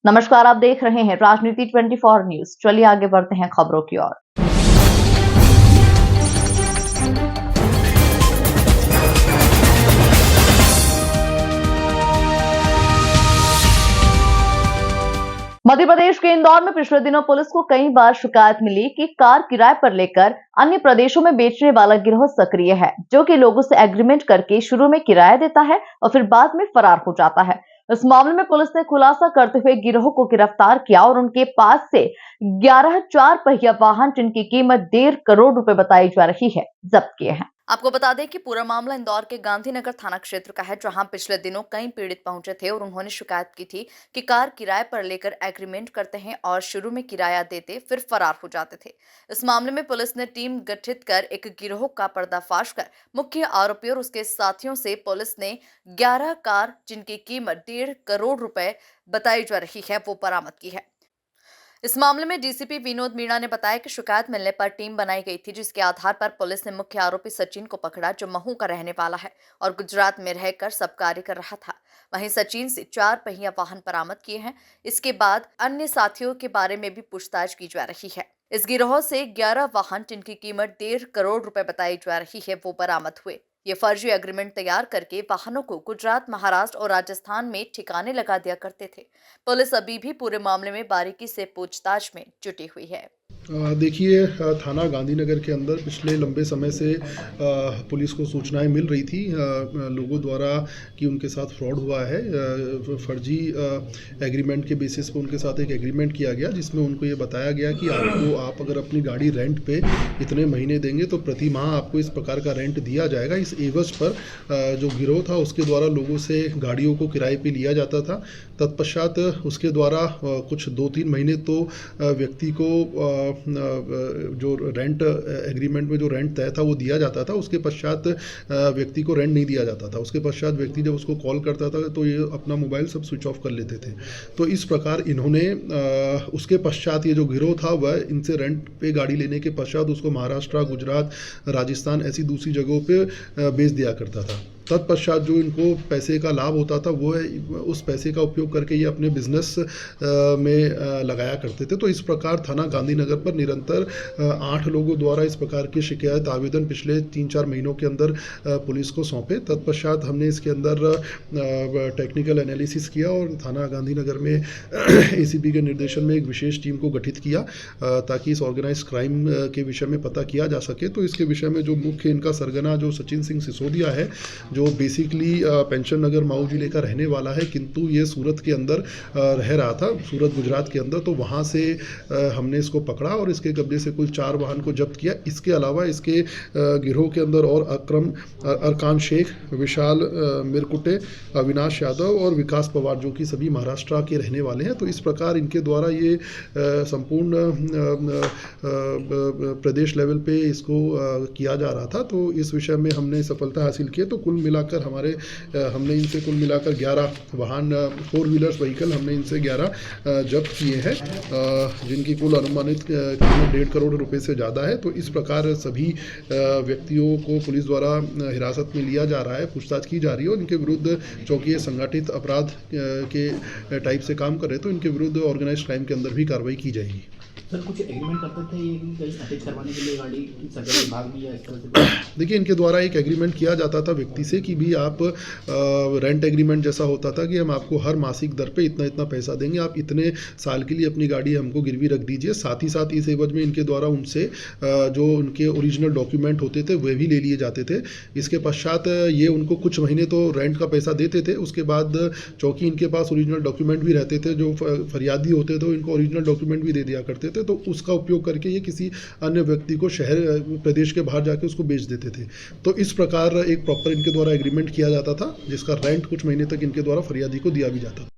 नमस्कार, आप देख रहे हैं राजनीति 24 न्यूज। चलिए आगे बढ़ते हैं खबरों की ओर। मध्य प्रदेश के इंदौर में पिछले दिनों पुलिस को कई बार शिकायत मिली कि कार किराए पर लेकर अन्य प्रदेशों में बेचने वाला गिरोह सक्रिय है, जो कि लोगों से एग्रीमेंट करके शुरू में किराया देता है और फिर बाद में फरार हो जाता है। इस मामले में पुलिस ने खुलासा करते हुए गिरोह को गिरफ्तार किया और उनके पास से 11 4 पहिया वाहन, जिनकी कीमत 1.5 करोड़ रुपए बताई जा रही है, जब्त किए हैं। आपको बता दें कि पूरा मामला इंदौर के गांधीनगर थाना क्षेत्र का है, जहां पिछले दिनों कई पीड़ित पहुंचे थे और उन्होंने शिकायत की थी कि कार किराए पर लेकर एग्रीमेंट करते हैं और शुरू में किराया देते फिर फरार हो जाते थे। इस मामले में पुलिस ने टीम गठित कर एक गिरोह का पर्दाफाश कर मुख्य आरोपी और उसके साथियों से पुलिस ने 11 कार, जिनकी कीमत 1.5 करोड़ रुपए बताई जा रही है, वो बरामद की है। इस मामले में डीसीपी विनोद मीणा ने बताया कि शिकायत मिलने पर टीम बनाई गई थी, जिसके आधार पर पुलिस ने मुख्य आरोपी सचिन को पकड़ा, जो महू का रहने वाला है और गुजरात में रहकर सब कार्य कर रहा था। वहीं सचिन से 4 पहिया वाहन बरामद किए हैं। इसके बाद अन्य साथियों के बारे में भी पूछताछ की जा रही है। इस गिरोह से 11 वाहन, जिनकी कीमत 1.5 करोड़ रुपए बताई जा रही है, वो बरामद हुए। ये फर्जी एग्रीमेंट तैयार करके वाहनों को गुजरात, महाराष्ट्र और राजस्थान में ठिकाने लगा दिया करते थे। पुलिस अभी भी पूरे मामले में बारीकी से पूछताछ में जुटी हुई है। देखिए, थाना गांधीनगर के अंदर पिछले लंबे समय से पुलिस को सूचनाएं मिल रही थी लोगों द्वारा कि उनके साथ फ्रॉड हुआ है। फर्जी एग्रीमेंट के बेसिस पर उनके साथ एक एग्रीमेंट किया गया, जिसमें उनको ये बताया गया कि आप अगर अपनी गाड़ी रेंट पे इतने महीने देंगे तो प्रति माह आपको इस प्रकार का रेंट दिया जाएगा। इस एवज पर जो गिरोह था उसके द्वारा लोगों से गाड़ियों को किराए पे लिया जाता था। तत्पश्चात उसके द्वारा कुछ 2-3 महीने तो व्यक्ति को जो रेंट एग्रीमेंट में जो रेंट तय था वो दिया जाता था। उसके पश्चात व्यक्ति को रेंट नहीं दिया जाता था। उसके पश्चात व्यक्ति जब उसको कॉल करता था तो ये अपना मोबाइल सब स्विच ऑफ कर लेते थे। तो इस प्रकार इन्होंने उसके पश्चात ये जो गिरोह था वह इनसे रेंट पे गाड़ी लेने के पश्चात उसको महाराष्ट्र, गुजरात, राजस्थान ऐसी दूसरी जगहों पे बेच दिया करता था। तत्पश्चात जो इनको पैसे का लाभ होता था वो है उस पैसे का उपयोग करके ये अपने बिजनेस में लगाया करते थे। तो इस प्रकार थाना गांधीनगर पर निरंतर 8 लोगों द्वारा इस प्रकार की शिकायत आवेदन पिछले 3-4 महीनों के अंदर पुलिस को सौंपे। तत्पश्चात हमने इसके अंदर टेक्निकल एनालिसिस किया और थाना गांधीनगर में एसीपी के निर्देशन में एक विशेष टीम को गठित किया ताकि इस ऑर्गेनाइज क्राइम के विषय में पता किया जा सके। तो इसके विषय में जो मुख्य इनका सरगना जो सचिन सिंह सिसोदिया है, जो बेसिकली पेंशन नगर मऊ जिले का रहने वाला है, किंतु ये सूरत के अंदर रह रहा था, सूरत गुजरात के अंदर। तो वहाँ से हमने इसको पकड़ा और इसके कब्जे से कुल 4 वाहन को जब्त किया। इसके अलावा इसके गिरोह के अंदर और अरकान शेख, विशाल मिरकुटे, अविनाश यादव और विकास पवार, जो कि सभी महाराष्ट्र के रहने वाले हैं। तो इस प्रकार इनके द्वारा ये संपूर्ण प्रदेश लेवल पे इसको किया जा रहा था। तो इस विषय में हमने सफलता हासिल की। तो कुल मिलाकर हमने इनसे कुल मिलाकर 11 वाहन, 4 व्हीलर्स व्हीकल हमने इनसे 11 जब्त किए हैं, जिनकी कुल अनुमानित कीमत 1.5 करोड़ रुपए से ज़्यादा है। तो इस प्रकार सभी व्यक्तियों को पुलिस द्वारा हिरासत में लिया जा रहा है, पूछताछ की जा रही है और इनके विरुद्ध, चूँकि ये संगठित अपराध के टाइप से काम कर रहे, तो इनके विरुद्ध ऑर्गेनाइज क्राइम के अंदर भी कार्रवाई की जाएगी। सर, कुछ एग्रीमेंट करते थे ये कि कहीं अटैच करवाने के लिए गाड़ी सरकारी विभाग में या इस तरह से? देखिए, इनके द्वारा एक एग्रीमेंट किया जाता था व्यक्ति से कि भी आप रेंट एग्रीमेंट जैसा होता था कि हम आपको हर मासिक दर पे इतना इतना पैसा देंगे, आप इतने साल के लिए अपनी गाड़ी हमको गिरवी रख दीजिए। साथ ही साथ इस एवज में इनके द्वारा उनसे जो उनके ओरिजिनल डॉक्यूमेंट होते थे वह भी ले लिए जाते थे। इसके पश्चात ये उनको कुछ महीने तो रेंट का पैसा देते थे। उसके बाद चूँकि इनके पास ओरिजिनल डॉक्यूमेंट भी रहते थे, जो फरियादी होते थे इनको ओरिजिनल डॉक्यूमेंट भी दे दिया करते थे। तो उसका उपयोग करके ये किसी अन्य व्यक्ति को शहर प्रदेश के बाहर जाके उसको बेच देते थे। तो इस प्रकार एक प्रॉपर इनके द्वारा एग्रीमेंट किया जाता था, जिसका रेंट कुछ महीने तक इनके द्वारा फरियादी को दिया भी जाता था।